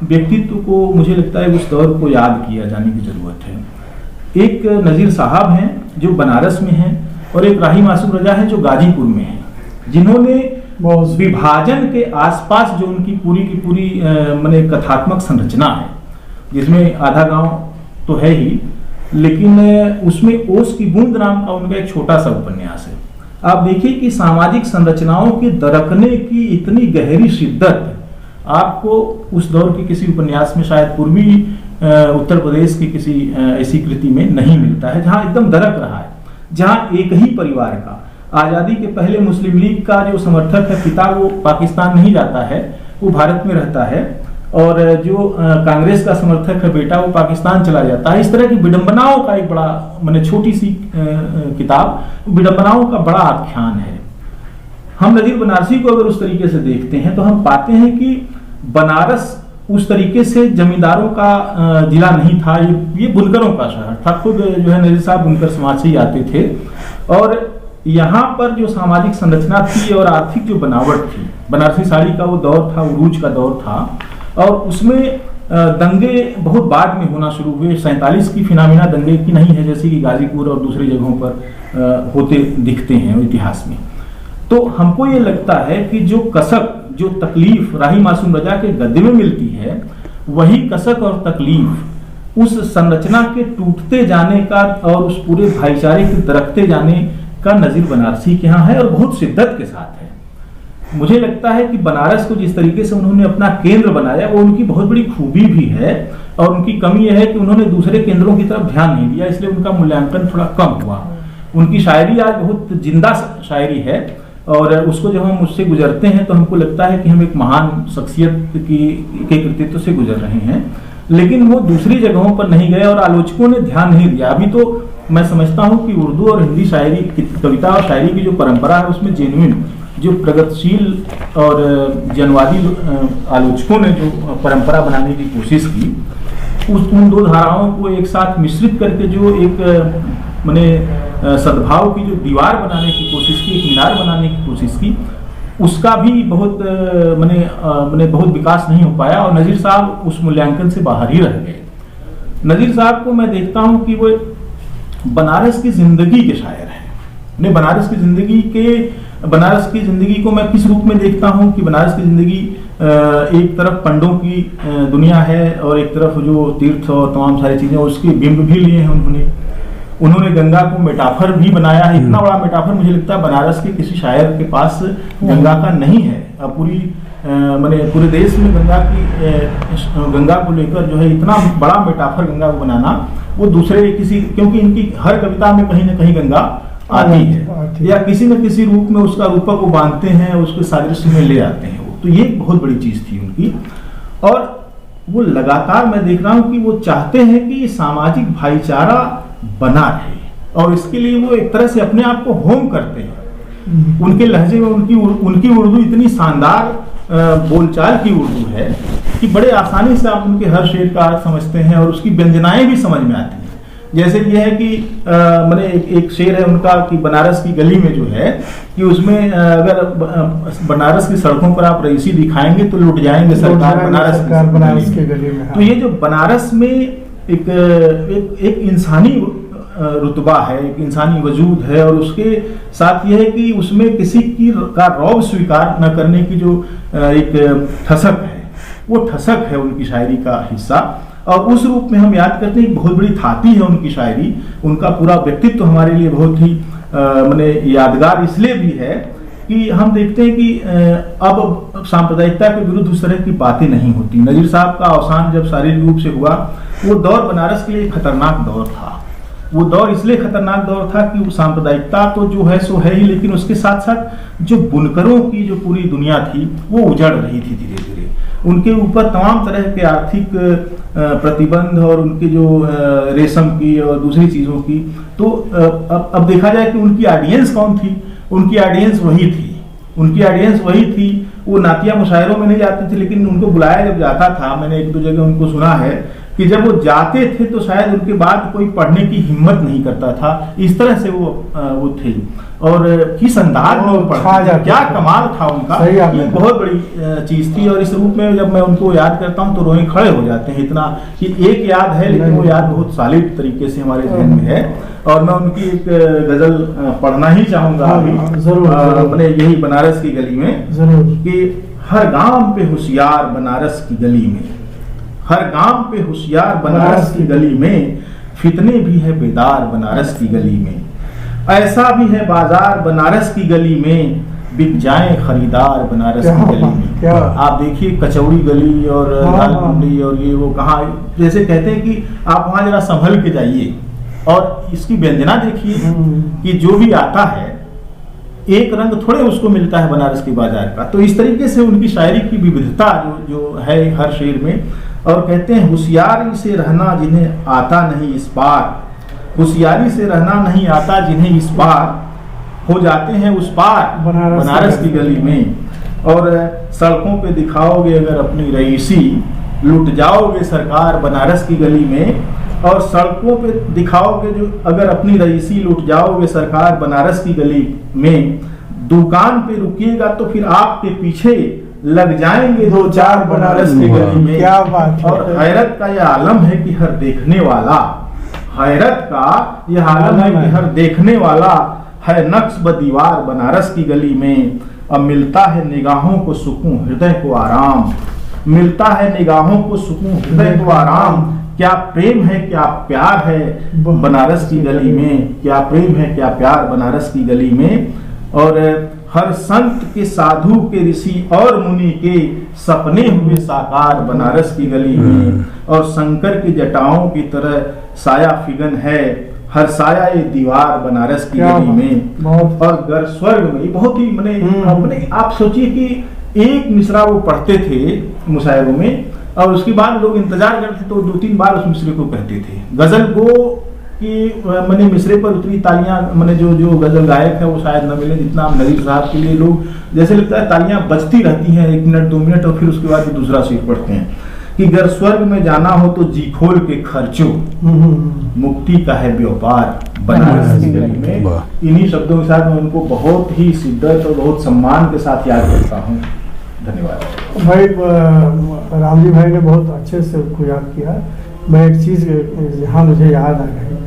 [SPEAKER 3] व्यक्तित्व को मुझे लगता है उस दौर को याद किया जाने की जरूरत है। एक नजीर साहब हैं जो बनारस में हैं और एक राही मासूम रजा है जो गाजीपुर में है, जिन्होंने विभाजन के आसपास जो उनकी पूरी की पूरी माने कथात्मक संरचना है जिसमें आधा गांव तो है ही, लेकिन उसमें ओस की बूंद नाम का उनका एक छोटा सा उपन्यास है। आप देखिए कि सामाजिक संरचनाओं के दरकने की इतनी गहरी शिद्दत आपको उस दौर के किसी उपन्यास में, शायद पूर्वी उत्तर प्रदेश की किसी ऐसी कृति में नहीं मिलता है, जहां एकदम दरक रहा है, जहां एक ही परिवार का, आज़ादी के पहले मुस्लिम लीग का जो समर्थक है पिता वो पाकिस्तान नहीं जाता है, वो भारत में रहता है, और जो कांग्रेस का समर्थक है बेटा वो पाकिस्तान चला जाता है। इस तरह की विडंबनाओं का एक बड़ा मैंने छोटी सी किताब विडंबनाओं का बड़ा आख्यान है। हम नजीर बनारसी को अगर उस तरीके से देखते हैं तो हम पाते हैं कि बनारस उस तरीके से जमींदारों का जिला नहीं था, ये बुनकरों का शहर था। खुद जो है नजीर साहब बुनकर समाज से ही आते थे और यहाँ पर जो सामाजिक संरचना थी और आर्थिक जो बनावट थी, बनारसी साड़ी का वो दौर था, उरूज का दौर था और उसमें दंगे बहुत बाद में होना शुरू हुए। 47 की फिनामिना दंगे की नहीं है जैसे कि गाजीपुर और दूसरी जगहों पर होते दिखते हैं इतिहास में। तो हमको ये लगता है कि जो कसक, जो तकलीफ राही मासूम रजा के गद्य में मिलती है, वही कसक और तकलीफ उस संरचना के टूटते जाने का और उस पूरे भाईचारे के दरकते जाने का नजीर बनारसी के यहाँ है और बहुत शिद्दत के साथ है। मुझे लगता है कि बनारस को जिस तरीके से उन्होंने अपना केंद्र बनाया वो उनकी बहुत बड़ी खूबी भी है और उनकी कमी यह है कि उन्होंने दूसरे केंद्रों की तरफ ध्यान नहीं दिया, इसलिए उनका मूल्यांकन थोड़ा कम हुआ। उनकी शायरी आज बहुत जिंदा शायरी है और उसको जब हम उससे गुजरते हैं तो हमको लगता है कि हम एक महान शख्सियत के कृतित्व से गुजर रहे हैं, लेकिन वो दूसरी जगहों पर नहीं गए और आलोचकों ने ध्यान नहीं दिया। अभी तो मैं समझता हूँ कि उर्दू और हिंदी शायरी, कविता और शायरी की जो परंपरा है उसमें जेन्युइन जो प्रगतिशील और जनवादी आलोचकों ने जो परंपरा बनाने की कोशिश की, उन दो धाराओं को एक साथ मिश्रित करके जो एक माने सद्भाव की जो दीवार बनाने की कोशिश की, एक मीनार बनाने की कोशिश की, उसका भी बहुत माने बहुत विकास नहीं हो पाया और नजीर साहब उस मूल्यांकन से बाहर ही रह गए। नजीर साहब को मैं देखता हूँ कि वो बनारस की जिंदगी के शायर हैं। बनारस की जिंदगी को मैं किस रूप में देखता हूँ कि बनारस की जिंदगी एक तरफ पंडों की दुनिया है और एक तरफ जो तीर्थ और तमाम सारी चीजें, उसके बिंब भी लिए हैं उन्होंने गंगा को मेटाफर भी बनाया है। इतना बड़ा मेटाफर मुझे लगता है बनारस के किसी शायर के पास गंगा का नहीं है। अब पूरे देश में गंगा को लेकर जो है इतना बड़ा मेटाफर गंगा को बनाना, वो दूसरे किसी, क्योंकि इनकी हर कविता में कहीं ना कहीं गंगा आती है या किसी न किसी रूप में उसका रूपक को बांधते हैं, उसके सादृश्य में ले आते हैं। तो ये बहुत बड़ी चीज थी उनकी और वो लगातार मैं देख रहा हूँ कि वो चाहते हैं कि सामाजिक भाईचारा बना रहे और इसके लिए वो एक तरह से अपने आप को होम करते हैं। उनके लहजे में उनकी उर्दू इतनी शानदार बोलचाल की उर्दू है कि बड़े आसानी से आप उनके हर शेर का अर्थ समझते हैं और उसकी व्यंजनाएं भी समझ में आती हैं। जैसे ये है कि मैंने एक शेर है उनका कि बनारस की गली में जो है कि उसमें अगर बनारस की सड़कों पर आप रईसी दिखाएंगे तो लुट जाएंगे सरकार बनारस की गली में। तो ये जो बनारस में एक इंसानी रुतबा है, एक इंसानी वजूद है, और उसके साथ यह है कि उसमें किसी की का रौब स्वीकार न करने की जो एक ठसक है, वो ठसक है उनकी शायरी का हिस्सा। और उस रूप में हम याद करते हैं, बहुत बड़ी थाती है उनकी शायरी। उनका पूरा व्यक्तित्व हमारे लिए बहुत ही माने यादगार इसलिए भी है कि हम देखते हैं कि अब सांप्रदायिकता के विरुद्ध उस तरह की बातें नहीं होती। नजीर साहब का अवसान जब शारीरिक रूप से हुआ, वो दौर बनारस के लिए खतरनाक दौर था। वो दौर इसलिए खतरनाक दौर था कि सांप्रदायिकता तो जो है सो है ही, लेकिन उसके साथ साथ जो बुनकरों की जो पूरी दुनिया थी वो उजड़ रही थी धीरे धीरे। उनके ऊपर तमाम तरह के आर्थिक प्रतिबंध और उनके जो रेशम की और दूसरी चीज़ों की, तो अब देखा जाए कि उनकी ऑडियंस कौन थी? उनकी ऑडियंस वही थी, उनकी ऑडियंस वही थी। वो नातिया मुशायरों में नहीं जाते थे, लेकिन उनको बुलाया जब जाता था, मैंने एक दो जगह उनको सुना है कि जब वो जाते थे तो शायद उनके बाद कोई पढ़ने की हिम्मत नहीं करता था। इस तरह से वो थे, और किस अंदाज में वो पढ़ते थे, क्या कमाल था उनका, ये बहुत बड़ी चीज थी। और इस रूप में जब मैं उनको याद करता हूँ तो रोए खड़े हो जाते हैं। इतना कि एक याद है, लेकिन वो याद बहुत सॉलिड तरीके से हमारे जहन में है। और मैं उनकी एक गजल पढ़ना ही चाहूंगा अभी, मैंने यही बनारस की गली में, कि हर गांव पे होशियार बनारस की गली में, हर गांव पे होशियार बनारस की गली में, फितने भी है बेदार बनारस की गली में, ऐसा भी है बाजार बनारस की गली में, बिक जाए खरीदार बनारस की गली में। आप देखिए कचौड़ी गली और दाल मंडी और ये वो कहाँ, जैसे कहते हैं कि आप वहां जरा संभल के जाइए और इसकी व्यंजना देखिए कि जो भी आता है एक रंग थोड़े उसको मिलता है बनारस के बाजार का। तो इस तरीके से उनकी शायरी की विविधता जो है हर शेर में। और कहते हैं होशियारी से रहना जिन्हें आता नहीं इस पार, होशियारी से रहना नहीं आता जिन्हें इस पार, हो जाते हैं उस पार बनारस की गली में। और सड़कों पे दिखाओगे अगर अपनी रईसी, लुट जाओगे सरकार बनारस की गली में। और सड़कों पे दिखाओगे जो अगर अपनी रईसी, लुट जाओगे सरकार बनारस की गली में। दुकान पे रुकिएगा तो फिर आपके पीछे लग जाएंगे दो चार बनारस की गली में। क्या बात है। और हैरत का यह आलम है कि हर देखने वाला, हैरत का यह आलम है कि हर देखने वाला है नक्श ब दीवार बनारस की गली में। अब मिलता है निगाहों को सुकून हृदय को आराम, मिलता है निगाहों को सुकून हृदय को आराम। क्या प्रेम है क्या प्यार है बनारस की गली में, क्या प्रेम है क्या प्यार बनारस की गली में। और हर संत के, साधु के, ऋषि और मुनि के सपने हुए साकार बनारस की गली में। और शंकर की जटाओं की तरह साया फिगन है हर साया ये दीवार बनारस की गली में। और गर स्वर्ग में बहुत ही मैंने आप सोचिए कि एक मिसरा वो पढ़ते थे मुशायरों में और उसके बाद लोग इंतजार करते तो 2-3 बार उस मिसरे को कहते थे। गजल गो कि मैंने मिसरे पर उतरी तालियां, मैंने जो गजल गायक है वो शायद न मिले जितना नजीर साहब के लिए लोग, जैसे लगता है तालियां बजती रहती हैं 1 मिनट 2 मिनट और फिर उसके बाद दूसरा शेर पढ़ते हैं कि गर स्वर्ग में जाना हो तो जी खोल के खर्चो, मुक्ति का है व्यापार बनारस की गली में। इन्हीं शब्दों के साथ मैं उनको बहुत ही शिद्दत और बहुत सम्मान के साथ याद करता हूँ। धन्यवाद
[SPEAKER 4] भाई। रामजी भाई ने बहुत अच्छे से उसको याद किया। मैं एक चीज़ यहाँ मुझे याद आ गई,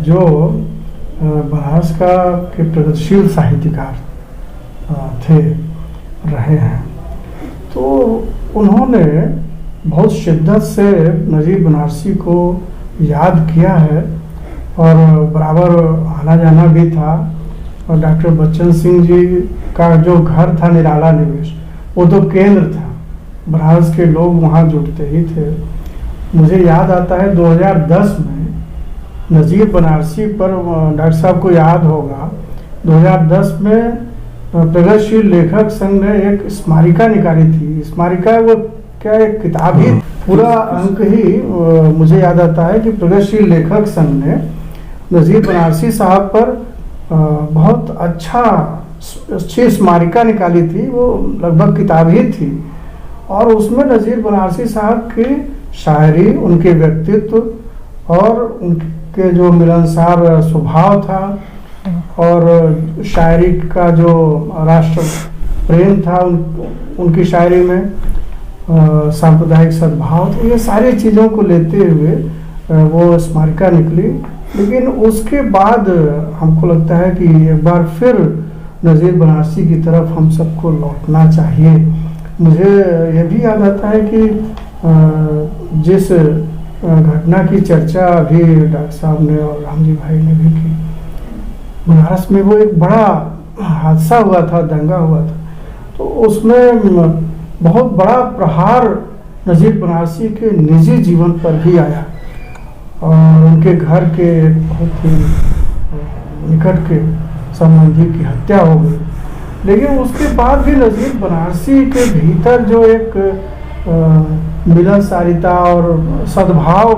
[SPEAKER 4] जो बनारस का के प्रगतिशील साहित्यकार थे रहे हैं, तो उन्होंने बहुत शिद्दत से नजीर बनारसी को याद किया है और बराबर आना जाना भी था। और डॉक्टर बच्चन सिंह जी का जो घर था निराला निवेश, वो तो केंद्र था, बनारस के लोग वहाँ जुटते ही थे। मुझे याद आता है 2010 में नजीर बनारसी पर, डॉक्टर साहब को याद होगा, 2010 में प्रगतिशील लेखक संघ ने एक स्मारिका निकाली थी। स्मारिका वो क्या एक किताब ही, पूरा अंक ही मुझे याद आता है कि प्रगतिशील लेखक संघ ने नजीर बनारसी साहब पर बहुत अच्छी स्मारिका निकाली थी। वो लगभग किताब ही थी और उसमें नजीर बनारसी साहब की शायरी, उनके व्यक्तित्व और उनके जो मिलनसार स्वभाव था और शायरी का जो राष्ट्र प्रेम था उनकी शायरी में, सांप्रदायिक सद्भाव, तो ये सारी चीज़ों को लेते हुए वो स्मारिका निकली। लेकिन उसके बाद हमको लगता है कि एक बार फिर नज़ीर बनारसी की तरफ हम सबको लौटना चाहिए। मुझे ये भी याद आता है कि जिस घटना की चर्चा अभी डॉक्टर साहब ने और रामजी भाई ने भी की, बनारस में वो एक बड़ा हादसा हुआ था, दंगा हुआ था, तो उसमें बहुत बड़ा प्रहार नज़ीर बनारसी के निजी जीवन पर भी आया और उनके घर के बहुत ही निकट के संबंधी की हत्या हो गई। लेकिन उसके बाद भी नज़ीर बनारसी के भीतर जो एक मिलनसारिता और सद्भाव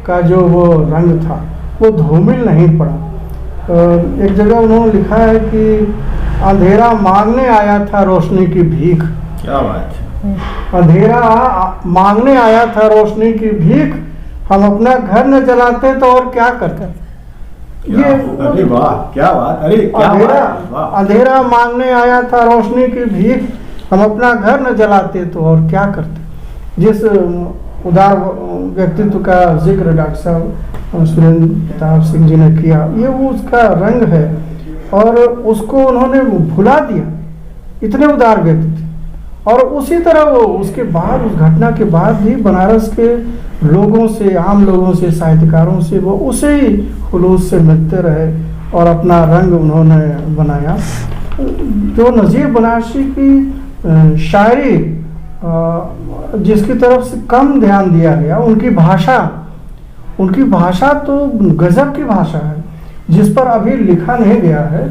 [SPEAKER 4] का जो वो रंग था वो धूमिल नहीं पड़ा। एक जगह उन्होंने लिखा है कि अंधेरा मांगने आया था रोशनी की भीख।
[SPEAKER 3] क्या बात है।
[SPEAKER 4] अंधेरा मांगने आया था रोशनी की भीख, हम अपना घर न जलाते तो और क्या करते।
[SPEAKER 3] ये अरे वाह, क्या बात, अरे क्या बात।
[SPEAKER 4] अंधेरा मांगने आया था रोशनी की भीख, हम अपना घर न जलाते तो और क्या करते। जिस उदार व्यक्तित्व का जिक्र डॉक्टर साहब सुरेंद्र प्रताप सिंह जी ने किया, ये वो उसका रंग है और उसको उन्होंने भुला दिया। इतने उदार व्यक्ति थे और उसी तरह वो उसके बाद, उस घटना के बाद भी बनारस के लोगों से, आम लोगों से, साहित्यकारों से वो उसे ही खुलूस से मिलते रहे और अपना रंग उन्होंने बनाया। जो नज़ीर बनारसी की शायरी जिसकी तरफ से कम ध्यान दिया गया, उनकी भाषा तो गजब की भाषा है जिस पर अभी लिखा नहीं गया है।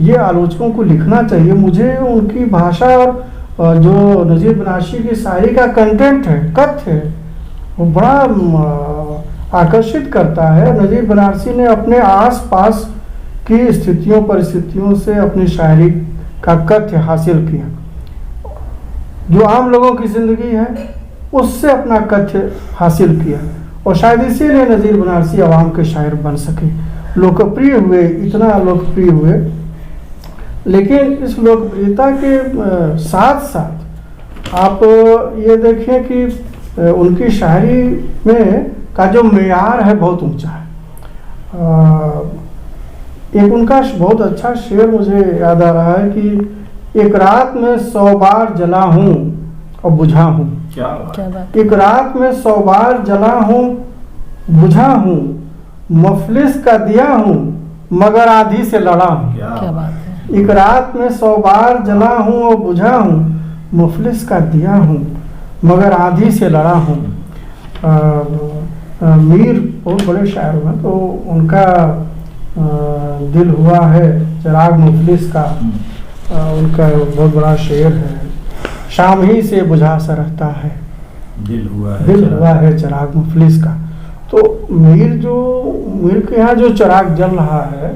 [SPEAKER 4] ये आलोचकों को लिखना चाहिए। मुझे उनकी भाषा और जो नज़ीर बनारसी की शायरी का कंटेंट है, कथ्य है, वो बड़ा आकर्षित करता है। नज़ीर बनारसी ने अपने आसपास की स्थितियों परिस्थितियों से अपनी शायरी का कथ्य हासिल किया। जो आम लोगों की ज़िंदगी है उससे अपना कथ्य हासिल किया और शायद इसीलिए नज़ीर बनारसी आवाम के शायर बन सके, लोकप्रिय हुए, इतना लोकप्रिय हुए। लेकिन इस लोकप्रियता के साथ साथ आप ये देखिए कि उनकी शायरी में का जो मेयार है बहुत ऊंचा है। एक उनका बहुत अच्छा शेर मुझे याद आ रहा है कि एक रात में 100 बार जला हूँ और बुझा हूँ।
[SPEAKER 3] क्या बात।
[SPEAKER 4] एक रात में 100 बार जला हूँ बुझा हूँ, मुफलिस का दिया हूँ मगर आधी से लड़ा हूँ।
[SPEAKER 1] क्या बात है।
[SPEAKER 4] एक रात में 100 बार जला हूँ और बुझा हूँ, मुफलिस का दिया हूँ मगर आधी से लड़ा हूँ। मीर बहुत बड़े शायर हैं, तो उनका दिल हुआ है चिराग मुफलिस का, उनका बहुत बड़ा शेर है, शाम ही से बुझा सा रहता है,
[SPEAKER 3] दिल हुआ
[SPEAKER 4] है चिराग मुफलिस का। तो मीर के यहाँ जो चिराग जल रहा है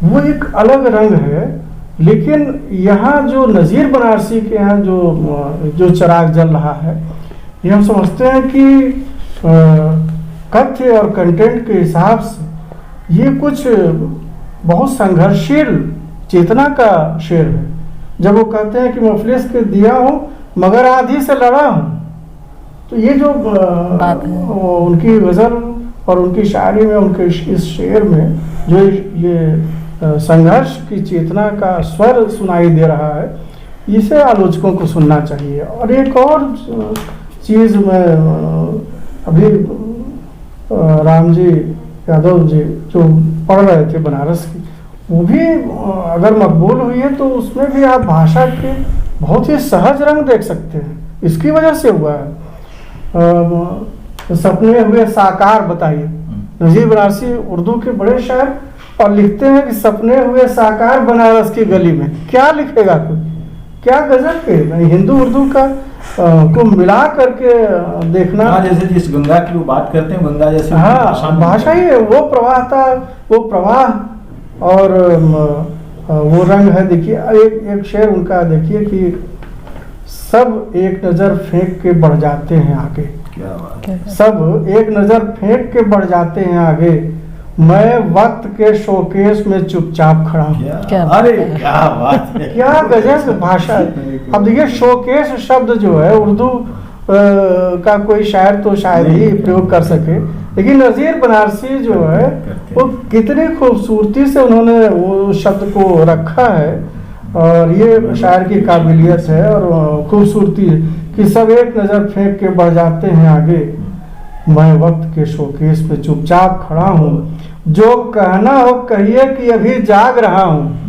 [SPEAKER 4] वो एक अलग रंग है। लेकिन यहाँ जो नज़ीर बनारसी के यहाँ जो चिराग जल रहा है, ये हम समझते हैं कि कथ्य और कंटेंट के हिसाब से ये कुछ बहुत संघर्षशील चेतना का शेर है। जब वो कहते हैं कि मुफलिस के दिया हूँ मगर आधी से लड़ा हूँ, तो ये जो बात है उनकी गज़ल और उनकी शायरी में, उनके इस शेर में जो ये संघर्ष की चेतना का स्वर सुनाई दे रहा है, इसे आलोचकों को सुनना चाहिए। और एक और चीज़ मैं अभी रामजी यादव जी जो पढ़ रहे थे बनारस की, वो भी अगर मकबूल हुई है तो उसमें भी आप भाषा के बहुत ही सहज रंग देख सकते हैं। इसकी वजह से हुआ है। सपने हुए साकार बताइए, नज़ीर बनारसी उर्दू के बड़े शायर और लिखते हैं कि सपने हुए साकार बनारस की गली में। क्या लिखेगा कोई, क्या गजब के हिंदू उर्दू का को मिला करके देखना।
[SPEAKER 3] जैसे जिस गंगा की वो बात करते हैं, गंगा जैसे
[SPEAKER 4] भाषा ही है, वो प्रवाह था, वो प्रवाह और वो रंग है। देखिए एक शेर उनका देखिए कि सब एक नज़र फेंक के बढ़ जाते हैं आगे।
[SPEAKER 3] क्या बात है।
[SPEAKER 4] सब एक नज़र फेंक के बढ़ जाते हैं आगे, मैं वक्त के शोकेस में चुपचाप खड़ा हूँ।
[SPEAKER 3] अरे क्या बात है,
[SPEAKER 4] क्या गजब भाषा है। अब देखिए शोकेस शब्द जो है उर्दू का कोई शायर तो शायद ही प्रयोग कर सके, लेकिन नज़ीर बनारसी जो है वो कितनी खूबसूरती से उन्होंने वो शब्द को रखा है, और ये शायर की काबिलियत है और खूबसूरती कि सब एक नज़र फेंक के बढ़ जाते हैं आगे, मैं वक्त के शोकेस पे चुपचाप खड़ा हूँ, जो कहना हो कहिए कि अभी जाग रहा हूँ।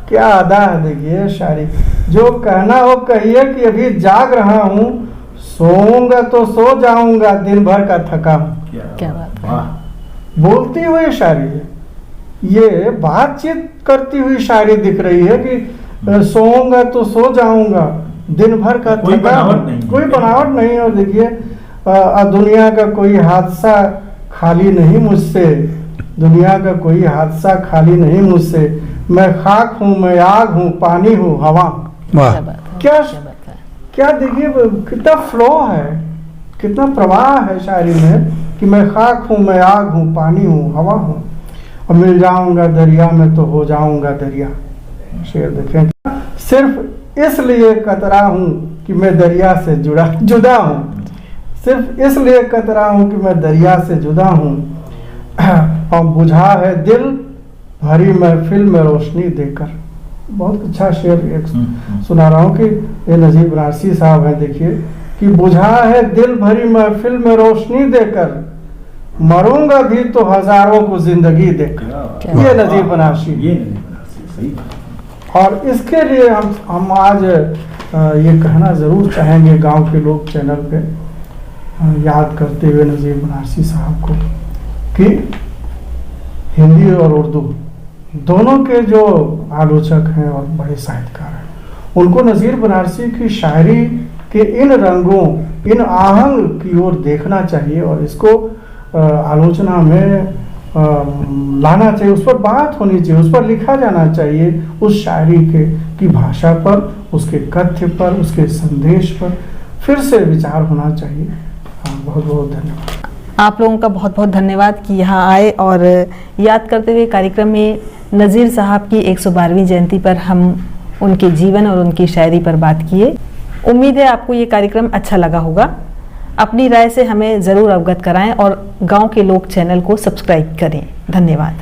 [SPEAKER 4] क्या अदा है देखिए शायरी, जो कहना हो कहिए कि अभी जाग रहा हूँ, सोऊंगा तो सो जाऊंगा दिन भर का थका हूँ।
[SPEAKER 1] क्या बात है।
[SPEAKER 4] बोलती हुई शायरी है ये, बातचीत करती हुई शायरी दिख रही है कि सोऊंगा तो सो जाऊंगा दिन भर का
[SPEAKER 3] कोई
[SPEAKER 4] थका,
[SPEAKER 3] बनावट नहीं,
[SPEAKER 4] कोई बनावट नहीं। और देखिए दुनिया का कोई हादसा खाली नहीं मुझसे, दुनिया का कोई हादसा खाली नहीं मुझसे, मैं खाक हूँ, मैं आग हूँ, पानी हूँ, हवा।
[SPEAKER 2] वाह,
[SPEAKER 4] क्या क्या देखिए कितना फ्लो है, कितना प्रवाह है शायरी में कि मैं खाक हूँ, मैं आग हूँ, पानी हूँ, हवा हूँ, और मिल जाऊंगा दरिया में तो हो जाऊंगा दरिया। शेर देखें, सिर्फ इसलिए कतरा हूँ कि मैं दरिया से जुदा हूँ, सिर्फ इसलिए कतरा हूँ कि मैं दरिया से जुदा हूँ, और बुझा है दिल भरी महफिल में रोशनी देकर। बहुत अच्छा शेर एक सुना रहा हूँ कि ये नजीर बनारसी साहब हैं। देखिए कि बुझा है दिल भरी महफिल में रोशनी देकर, मरूंगा भी तो हजारों को जिंदगी देकर। ये नजीर बनारसी,
[SPEAKER 3] ये नजीर बनारसी, सही बात।
[SPEAKER 4] और इसके लिए हम आज ये कहना ज़रूर चाहेंगे गांव के लोग चैनल पे याद करते हुए नजीर बनारसी साहब को कि हिंदी और उर्दू दोनों के जो आलोचक हैं और बड़े साहित्यकार हैं, उनको नजीर बनारसी की शायरी के इन रंगों, इन आहंग की ओर देखना चाहिए और इसको आलोचना में लाना चाहिए, उस पर बात होनी चाहिए, उस पर लिखा जाना चाहिए, उस शायरी की भाषा पर, उसके कथ्य पर, उसके संदेश पर फिर से विचार होना चाहिए। बहुत बहुत धन्यवाद।
[SPEAKER 1] आप लोगों का बहुत बहुत धन्यवाद कि यहाँ आए और याद करते हुए कार्यक्रम में नज़ीर साहब की 112वीं जयंती पर हम उनके जीवन और उनकी शायरी पर बात किए। उम्मीद है आपको ये कार्यक्रम अच्छा लगा होगा। अपनी राय से हमें ज़रूर अवगत कराएं और गांव के लोग चैनल को सब्सक्राइब करें। धन्यवाद।